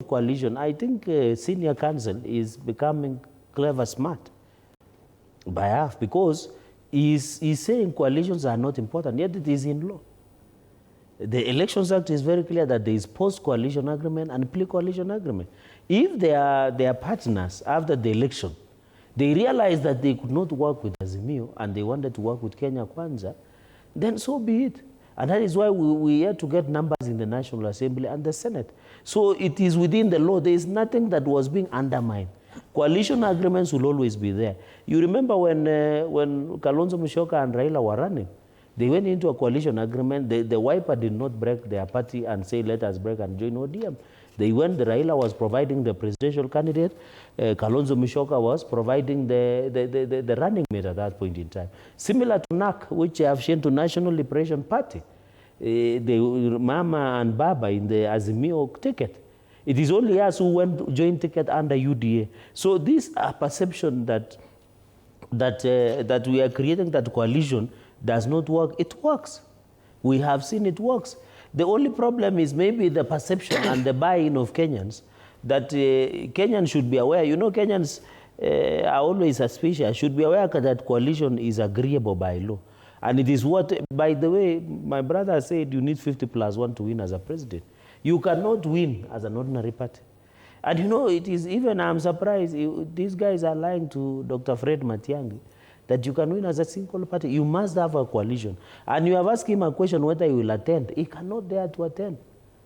coalition, I think senior counsel is becoming clever smart by half, because he's saying coalitions are not important, yet it is in law. The Elections Act is very clear that there is post-coalition agreement and pre-coalition agreement. If they are partners after the election, they realize that they could not work with Azimio and they wanted to work with Kenya Kwanza, then so be it. And that is why we had to get numbers in the National Assembly and the Senate. So it is within the law. There is nothing that was being undermined. Coalition agreements will always be there. You remember when Kalonzo Musyoka and Raila were running, they went into a coalition agreement. The Wiper did not break their party and say, let us break and join ODM. They went, Raila was providing the presidential candidate, Kalonzo Musyoka was providing the running mate at that point in time. Similar to NAC, which have changed to National Liberation Party, the Mama and Baba in the Azimio ticket. It is only us who went joint ticket under UDA. So this perception that we are creating that coalition does not work, it works. We have seen it works. The only problem is maybe the perception and the buy-in of Kenyans, that Kenyans should be aware. You know, Kenyans are always suspicious, should be aware that coalition is agreeable by law. And it is what, by the way, my brother said you need 50+1 to win as a president. You cannot win as an ordinary party. And you know, it is even, I'm surprised, these guys are lying to Dr. Fred Matiang'i, that you can win as a single party. You must have a coalition. And you have asked him a question whether he will attend. He cannot dare to attend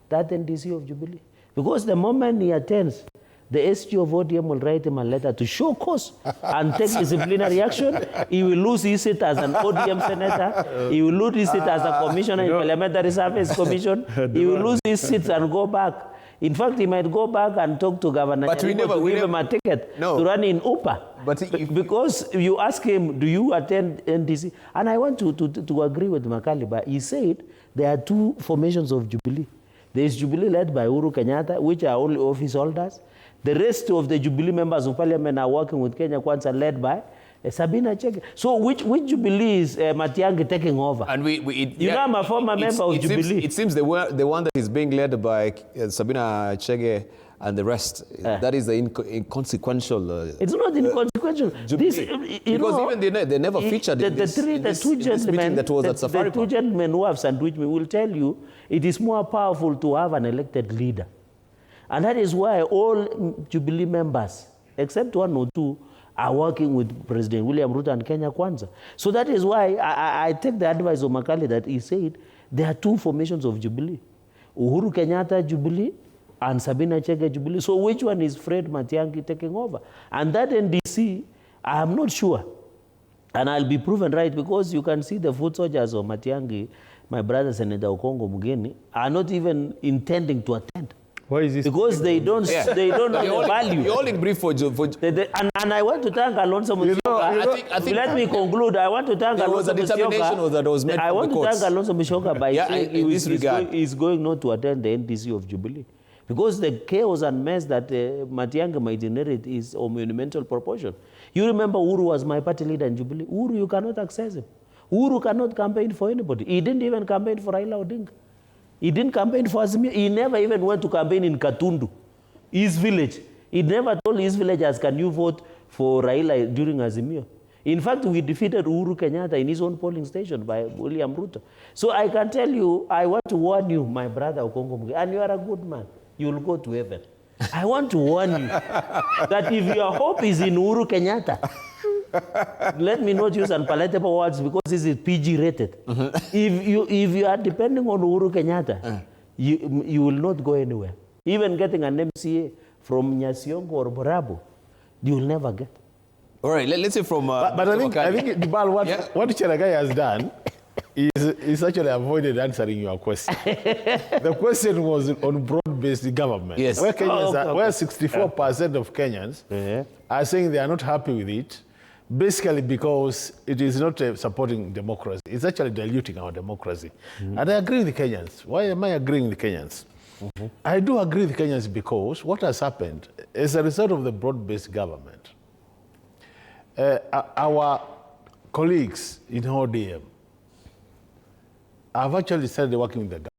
that NDC of Jubilee. Because the moment he attends, the SG of ODM will write him a letter to show cause and take disciplinary action. He will lose his seat as an ODM senator. He will lose his seat as a commissioner in Parliamentary Service Commission. He will lose his seat and go back. In fact, he might go back and talk to Governor Nyaribo to give him a ticket to run in Upa. Because you ask him, do you attend NDC? And I want to agree with Makaliba. He said there are two formations of Jubilee. There is Jubilee led by Uhuru Kenyatta, which are only office holders. The rest of the Jubilee members of parliament are working with Kenya Kwanza, led by Sabina Chege. So which Jubilee is Matiang'i taking over? And you know, I'm a former member of Jubilee. It seems the one that is being led by Sabina Chege and the rest, that is the inconsequential. It's not inconsequential. This, because even they never featured in this meeting that was at Safari Park. The two gentlemen who have sandwiched me will tell you it is more powerful to have an elected leader. And that is why all Jubilee members, except one or two, are working with President William Ruto and Kenya Kwanza. So that is why I take the advice of Makali that he said there are two formations of Jubilee. Uhuru Kenyatta Jubilee and Sabina Chege Jubilee. So which one is Fred Matiang'i taking over? And that NDC, I am not sure. And I'll be proven right, because you can see the foot soldiers of Matiang'i, my brother Senator Okongo Mugeni, are not even intending to attend. Why is this? Because they don't know the value. You're all in brief for and I want to thank Kalonzo Musyoka. I think let me conclude. I want to thank Kalonzo Musyoka. I want to thank Kalonzo Musyoka by saying he's going not to attend the NDC of Jubilee. Because the chaos and mess that Matiang'i might inherit is of monumental proportion. You remember Uhuru was my party leader in Jubilee. Uhuru, you cannot access him. Uhuru cannot campaign for anybody. He didn't even campaign for Raila Odinga. He didn't campaign for Azimio. He never even went to campaign in Katundu, his village. He never told his villagers, can you vote for Raila during Azimio? In fact, we defeated Uhuru Kenyatta in his own polling station by William Ruto. So I can tell you, I want to warn you, my brother Okongo Mugeni, and you are a good man. You will go to heaven. I want to warn you that if your hope is in Uhuru Kenyatta, let me not use unpalatable words because this is PG rated. If you are depending on Uhuru Kenyatta, you will not go anywhere. Even getting an MCA from Nyasiongo or Borabu, you will never get. All right, let's say from... but I think Dibal, what Cherargei has done is actually avoided answering your question. The question was on broad-based government. Yes. Where 64% of Kenyans are saying they are not happy with it, basically because it is not supporting democracy. It's actually diluting our democracy. And I agree with the Kenyans. Why am I agreeing with the Kenyans? I do agree with the Kenyans because what has happened as a result of the broad-based government, our colleagues in ODM have actually started working with the government.